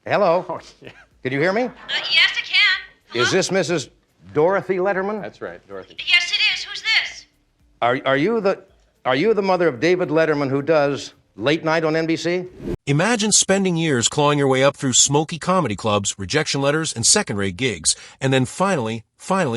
Hello? Oh, yeah. Can you hear me? Yes, I can. Hello? Is this Mrs. Dorothy Letterman? That's right, Dorothy. Yes, it is. Who's this? Are you the mother of David Letterman who does Late Night on NBC? Imagine spending years clawing your way up through smoky comedy clubs, rejection letters, and second-rate gigs, and then finally,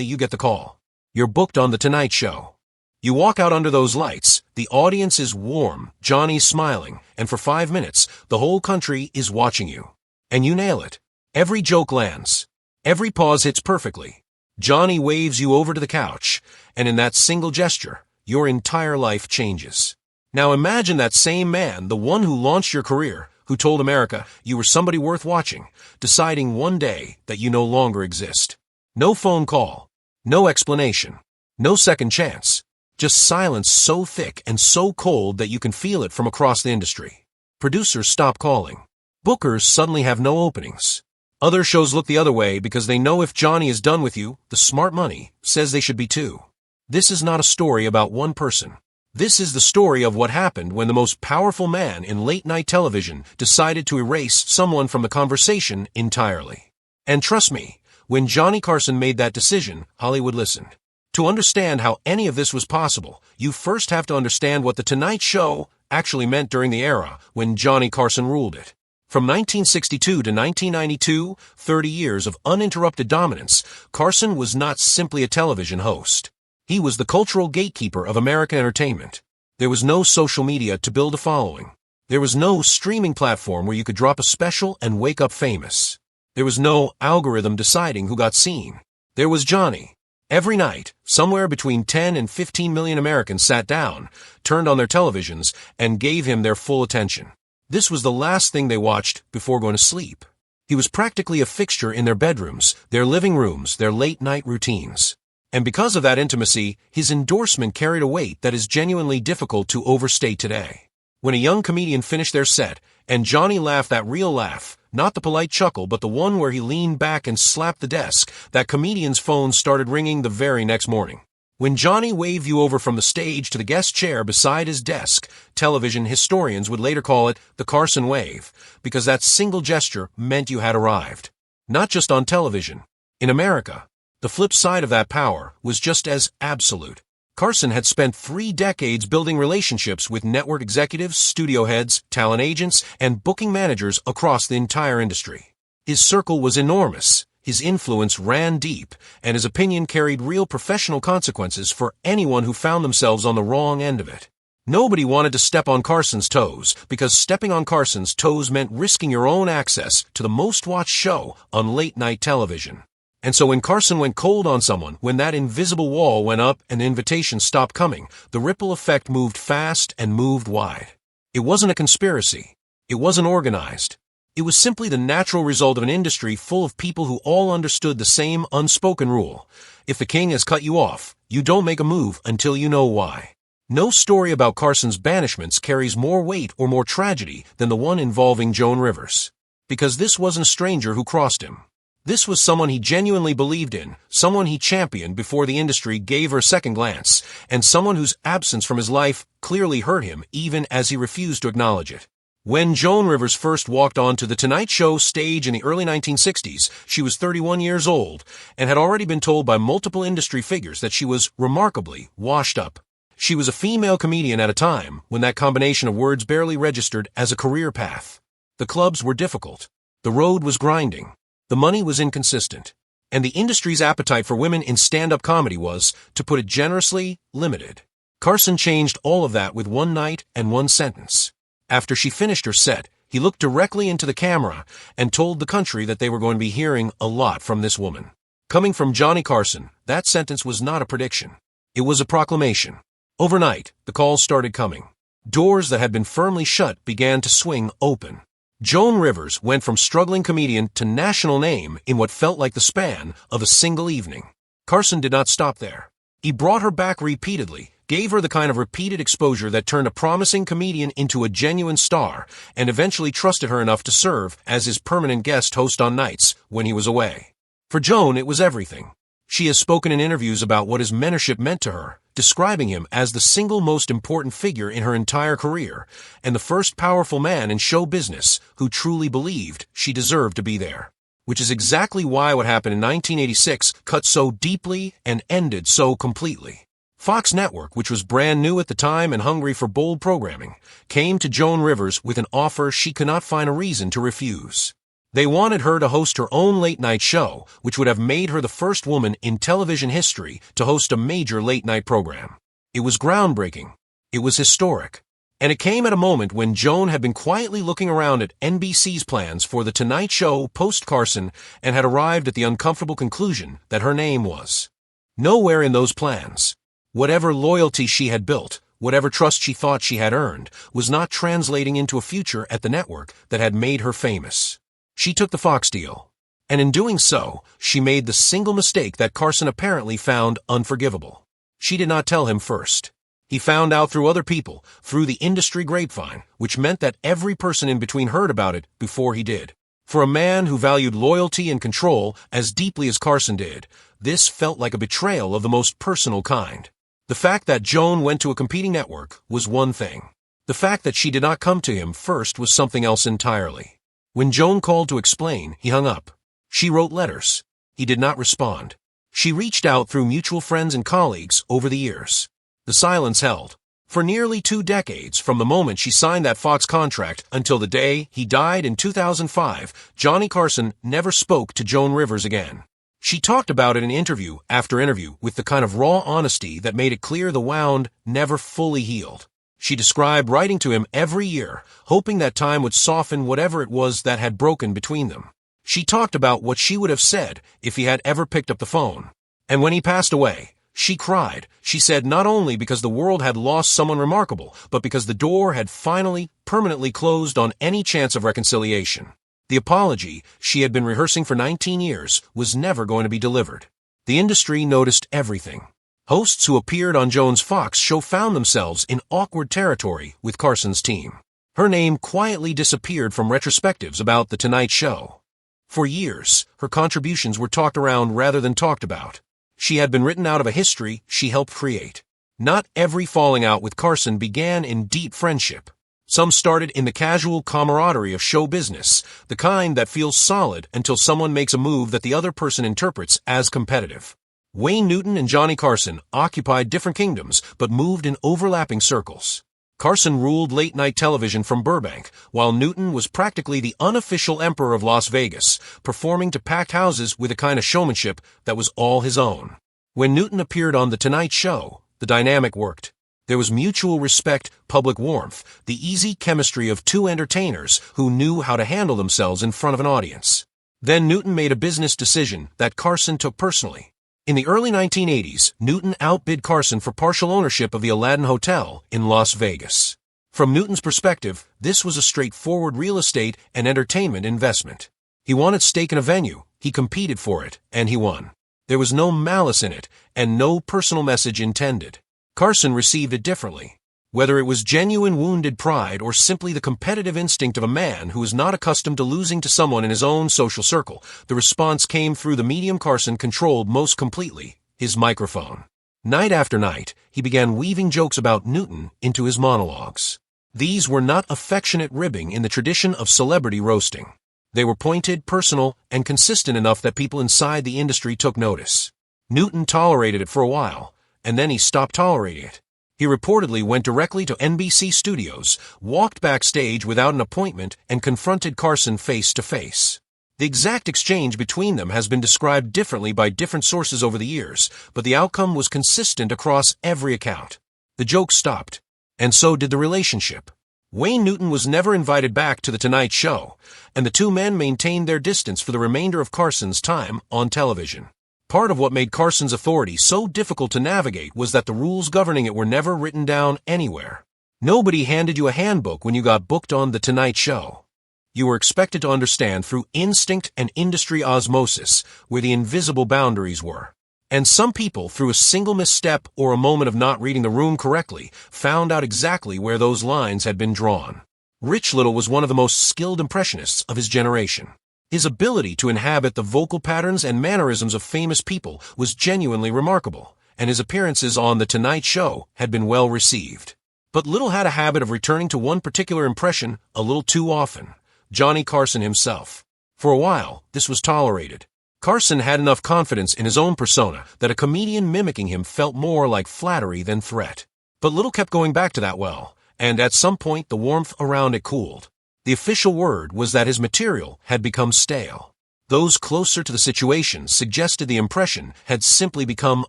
you get the call. You're booked on The Tonight Show. You walk out under those lights, the audience is warm, Johnny's smiling, and for 5 minutes, the whole country is watching you. And you nail it. Every joke lands. Every pause hits perfectly. Johnny waves you over to the couch, and in that single gesture, your entire life changes. Now imagine that same man, the one who launched your career, who told America you were somebody worth watching, deciding one day that you no longer exist. No phone call, no explanation, no second chance, just silence so thick and so cold that you can feel it from across the industry. Producers stop calling. Bookers suddenly have no openings. Other shows look the other way because they know if Johnny is done with you, the smart money says they should be too. This is not a story about one person. This is the story of what happened when the most powerful man in late-night television decided to erase someone from the conversation entirely. And trust me, when Johnny Carson made that decision, Hollywood listened. To understand how any of this was possible, you first have to understand what The Tonight Show actually meant during the era when Johnny Carson ruled it. From 1962 to 1992, 30 years of uninterrupted dominance, Carson was not simply a television host. He was the cultural gatekeeper of American entertainment. There was no social media to build a following. There was no streaming platform where you could drop a special and wake up famous. There was no algorithm deciding who got seen. There was Johnny. Every night, somewhere between 10 and 15 million Americans sat down, turned on their televisions, and gave him their full attention. This was the last thing they watched before going to sleep. He was practically a fixture in their bedrooms, their living rooms, their late-night routines. And because of that intimacy, his endorsement carried a weight that is genuinely difficult to overstate today. When a young comedian finished their set, and Johnny laughed that real laugh, not the polite chuckle, but the one where he leaned back and slapped the desk, that comedian's phone started ringing the very next morning. When Johnny waved you over from the stage to the guest chair beside his desk, television historians would later call it the Carson wave, because that single gesture meant you had arrived. Not just on television. In America. The flip side of that power was just as absolute. Carson had spent 3 decades building relationships with network executives, studio heads, talent agents, and booking managers across the entire industry. His circle was enormous, his influence ran deep, and his opinion carried real professional consequences for anyone who found themselves on the wrong end of it. Nobody wanted to step on Carson's toes, because stepping on Carson's toes meant risking your own access to the most-watched show on late-night television. And so when Carson went cold on someone, when that invisible wall went up and invitations stopped coming, the ripple effect moved fast and moved wide. It wasn't a conspiracy. It wasn't organized. It was simply the natural result of an industry full of people who all understood the same unspoken rule. If the king has cut you off, you don't make a move until you know why. No story about Carson's banishments carries more weight or more tragedy than the one involving Joan Rivers. Because this wasn't a stranger who crossed him. This was someone he genuinely believed in, someone he championed before the industry gave her a second glance, and someone whose absence from his life clearly hurt him even as he refused to acknowledge it. When Joan Rivers first walked onto The Tonight Show stage in the early 1960s, she was 31 years old and had already been told by multiple industry figures that she was remarkably washed up. She was a female comedian at a time when that combination of words barely registered as a career path. The clubs were difficult. The road was grinding. The money was inconsistent, and the industry's appetite for women in stand-up comedy was, to put it generously, limited. Carson changed all of that with one night and one sentence. After she finished her set, he looked directly into the camera and told the country that they were going to be hearing a lot from this woman. Coming from Johnny Carson, that sentence was not a prediction. It was a proclamation. Overnight, the calls started coming. Doors that had been firmly shut began to swing open. Joan Rivers went from struggling comedian to national name in what felt like the span of a single evening. Carson did not stop there. He brought her back repeatedly, gave her the kind of repeated exposure that turned a promising comedian into a genuine star, and eventually trusted her enough to serve as his permanent guest host on nights when he was away. For Joan, it was everything. She has spoken in interviews about what his mentorship meant to her, describing him as the single most important figure in her entire career, and the first powerful man in show business who truly believed she deserved to be there. Which is exactly why what happened in 1986 cut so deeply and ended so completely. Fox Network, which was brand new at the time and hungry for bold programming, came to Joan Rivers with an offer she could not find a reason to refuse. They wanted her to host her own late-night show, which would have made her the first woman in television history to host a major late-night program. It was groundbreaking. It was historic. And it came at a moment when Joan had been quietly looking around at NBC's plans for The Tonight Show post-Carson and had arrived at the uncomfortable conclusion that her name was nowhere in those plans. Whatever loyalty she had built, whatever trust she thought she had earned, was not translating into a future at the network that had made her famous. She took the Fox deal. And in doing so, she made the single mistake that Carson apparently found unforgivable. She did not tell him first. He found out through other people, through the industry grapevine, which meant that every person in between heard about it before he did. For a man who valued loyalty and control as deeply as Carson did, this felt like a betrayal of the most personal kind. The fact that Joan went to a competing network was one thing. The fact that she did not come to him first was something else entirely. When Joan called to explain, he hung up. She wrote letters. He did not respond. She reached out through mutual friends and colleagues over the years. The silence held. For nearly 2 decades, from the moment she signed that Fox contract until the day he died in 2005, Johnny Carson never spoke to Joan Rivers again. She talked about it in interview after interview with the kind of raw honesty that made it clear the wound never fully healed. She described writing to him every year, hoping that time would soften whatever it was that had broken between them. She talked about what she would have said if he had ever picked up the phone. And when he passed away, she cried. She said not only because the world had lost someone remarkable, but because the door had finally, permanently closed on any chance of reconciliation. The apology she had been rehearsing for 19 years was never going to be delivered. The industry noticed everything. Hosts who appeared on Joan's Fox show found themselves in awkward territory with Carson's team. Her name quietly disappeared from retrospectives about The Tonight Show. For years, her contributions were talked around rather than talked about. She had been written out of a history she helped create. Not every falling out with Carson began in deep friendship. Some started in the casual camaraderie of show business, the kind that feels solid until someone makes a move that the other person interprets as competitive. Wayne Newton and Johnny Carson occupied different kingdoms but moved in overlapping circles. Carson ruled late-night television from Burbank, while Newton was practically the unofficial emperor of Las Vegas, performing to packed houses with a kind of showmanship that was all his own. When Newton appeared on The Tonight Show, the dynamic worked. There was mutual respect, public warmth, the easy chemistry of two entertainers who knew how to handle themselves in front of an audience. Then Newton made a business decision that Carson took personally. In the early 1980s, Newton outbid Carson for partial ownership of the Aladdin Hotel in Las Vegas. From Newton's perspective, this was a straightforward real estate and entertainment investment. He wanted stake in a venue, he competed for it, and he won. There was no malice in it, and no personal message intended. Carson received it differently. Whether it was genuine wounded pride or simply the competitive instinct of a man who is not accustomed to losing to someone in his own social circle, the response came through the medium Carson controlled most completely, his microphone. Night after night, he began weaving jokes about Newton into his monologues. These were not affectionate ribbing in the tradition of celebrity roasting. They were pointed, personal, and consistent enough that people inside the industry took notice. Newton tolerated it for a while, and then he stopped tolerating it. He reportedly went directly to NBC studios, walked backstage without an appointment, and confronted Carson face to face. The exact exchange between them has been described differently by different sources over the years, but the outcome was consistent across every account. The joke stopped, and so did the relationship. Wayne Newton was never invited back to The Tonight Show, and the two men maintained their distance for the remainder of Carson's time on television. Part of what made Carson's authority so difficult to navigate was that the rules governing it were never written down anywhere. Nobody handed you a handbook when you got booked on The Tonight Show. You were expected to understand through instinct and industry osmosis where the invisible boundaries were. And some people, through a single misstep or a moment of not reading the room correctly, found out exactly where those lines had been drawn. Rich Little was one of the most skilled impressionists of his generation. His ability to inhabit the vocal patterns and mannerisms of famous people was genuinely remarkable, and his appearances on The Tonight Show had been well received. But Little had a habit of returning to one particular impression a little too often: Johnny Carson himself. For a while, this was tolerated. Carson had enough confidence in his own persona that a comedian mimicking him felt more like flattery than threat. But Little kept going back to that well, and at some point the warmth around it cooled. The official word was that his material had become stale. Those closer to the situation suggested the impression had simply become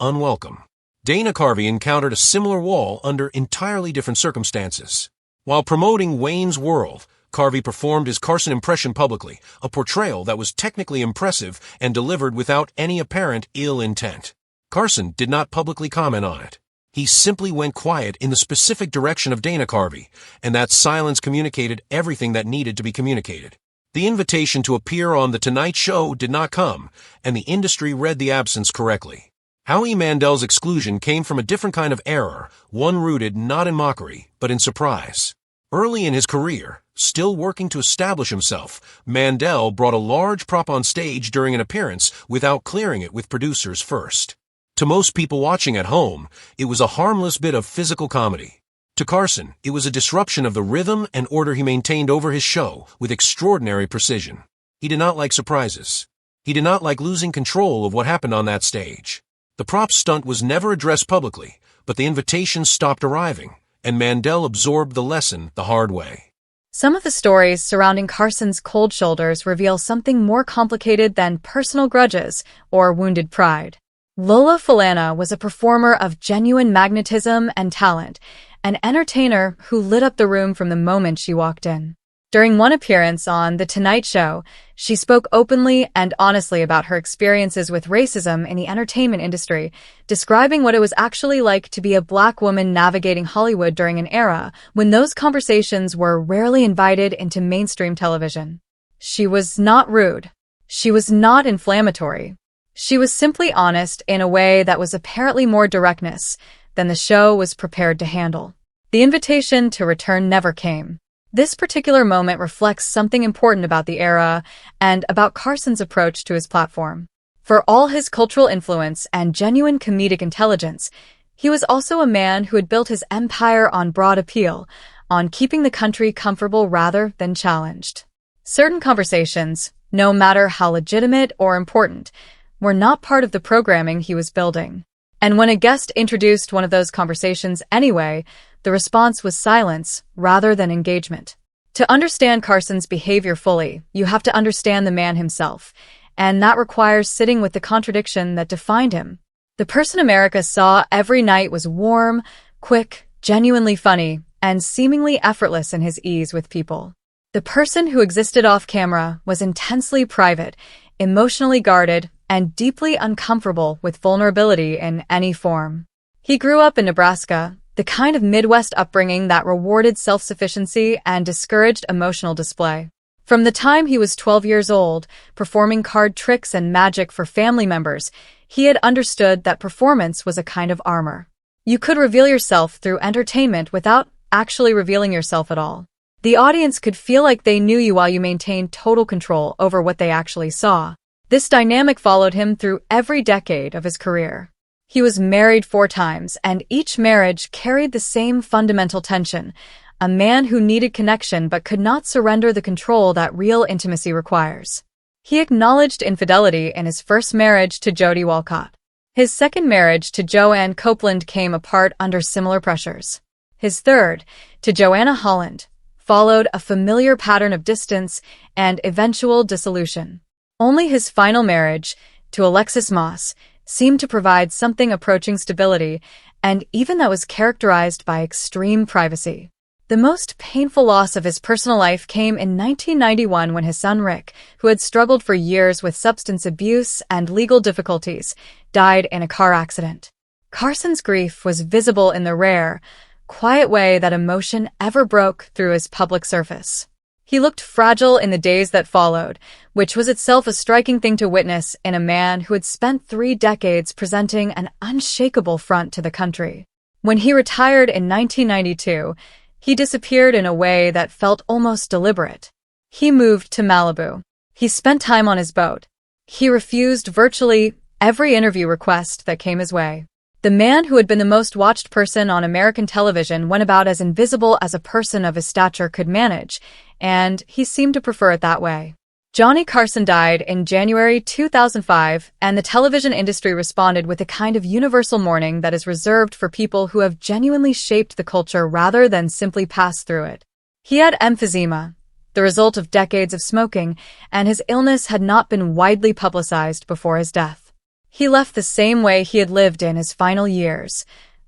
unwelcome. Dana Carvey encountered a similar wall under entirely different circumstances. While promoting Wayne's World, Carvey performed his Carson impression publicly, a portrayal that was technically impressive and delivered without any apparent ill intent. Carson did not publicly comment on it. He simply went quiet in the specific direction of Dana Carvey, and that silence communicated everything that needed to be communicated. The invitation to appear on The Tonight Show did not come, and the industry read the absence correctly. Howie Mandel's exclusion came from a different kind of error, one rooted not in mockery, but in surprise. Early in his career, still working to establish himself, Mandel brought a large prop on stage during an appearance without clearing it with producers first. To most people watching at home, it was a harmless bit of physical comedy. To Carson, it was a disruption of the rhythm and order he maintained over his show with extraordinary precision. He did not like surprises. He did not like losing control of what happened on that stage. The prop stunt was never addressed publicly, but the invitations stopped arriving, and Mandel absorbed the lesson the hard way. Some of the stories surrounding Carson's cold shoulders reveal something more complicated than personal grudges or wounded pride. Lola Falana was a performer of genuine magnetism and talent, an entertainer who lit up the room from the moment she walked in. During one appearance on The Tonight Show, she spoke openly and honestly about her experiences with racism in the entertainment industry, describing what it was actually like to be a Black woman navigating Hollywood during an era when those conversations were rarely invited into mainstream television. She was not rude. She was not inflammatory. She was simply honest in a way that was apparently more directness than the show was prepared to handle. The invitation to return never came. This particular moment reflects something important about the era and about Carson's approach to his platform. For all his cultural influence and genuine comedic intelligence, he was also a man who had built his empire on broad appeal, on keeping the country comfortable rather than challenged. Certain conversations, no matter how legitimate or important, were not part of the programming he was building. And when a guest introduced one of those conversations anyway, the response was silence rather than engagement. To understand Carson's behavior fully, you have to understand the man himself, and that requires sitting with the contradiction that defined him. The person America saw every night was warm, quick, genuinely funny, and seemingly effortless in his ease with people. The person who existed off camera was intensely private, emotionally guarded, and deeply uncomfortable with vulnerability in any form. He grew up in Nebraska, the kind of Midwest upbringing that rewarded self-sufficiency and discouraged emotional display. From the time he was 12 years old, performing card tricks and magic for family members, he had understood that performance was a kind of armor. You could reveal yourself through entertainment without actually revealing yourself at all. The audience could feel like they knew you while you maintained total control over what they actually saw. This dynamic followed him through every decade of his career. He was married 4 times, and each marriage carried the same fundamental tension: a man who needed connection but could not surrender the control that real intimacy requires. He acknowledged infidelity in his first marriage to Jody Walcott. His second marriage to Joanne Copeland came apart under similar pressures. His third, to Joanna Holland, followed a familiar pattern of distance and eventual dissolution. Only his final marriage, to Alexis Moss, seemed to provide something approaching stability, and even that was characterized by extreme privacy. The most painful loss of his personal life came in 1991 when his son Rick, who had struggled for years with substance abuse and legal difficulties, died in a car accident. Carson's grief was visible in the rare, quiet way that emotion ever broke through his public surface. He looked fragile in the days that followed, which was itself a striking thing to witness in a man who had spent 3 decades presenting an unshakable front to the country. When he retired in 1992, he disappeared in a way that felt almost deliberate. He moved to Malibu. He spent time on his boat. He refused virtually every interview request that came his way. The man who had been the most watched person on American television went about as invisible as a person of his stature could manage, and he seemed to prefer it that way. Johnny Carson died in January 2005, and the television industry responded with a kind of universal mourning that is reserved for people who have genuinely shaped the culture rather than simply passed through it. He had emphysema, the result of decades of smoking, and his illness had not been widely publicized before his death. He left the same way he had lived in his final years,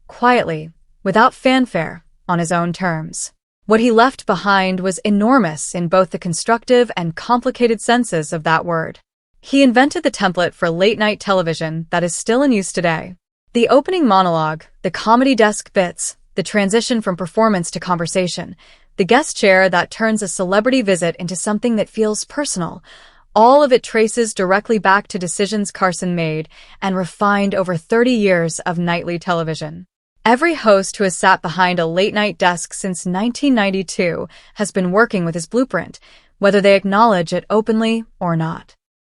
quietly, without fanfare, on his own terms. What he left behind was enormous in both the constructive and complicated senses of that word. He invented the template for late-night television that is still in use today. The opening monologue, the comedy desk bits, the transition from performance to conversation, the guest chair that turns a celebrity visit into something that feels personal, all of it traces directly back to decisions Carson made and refined over 30 years of nightly television. Every host who has sat behind a late-night desk since 1992 has been working with his blueprint, whether they acknowledge it openly or not.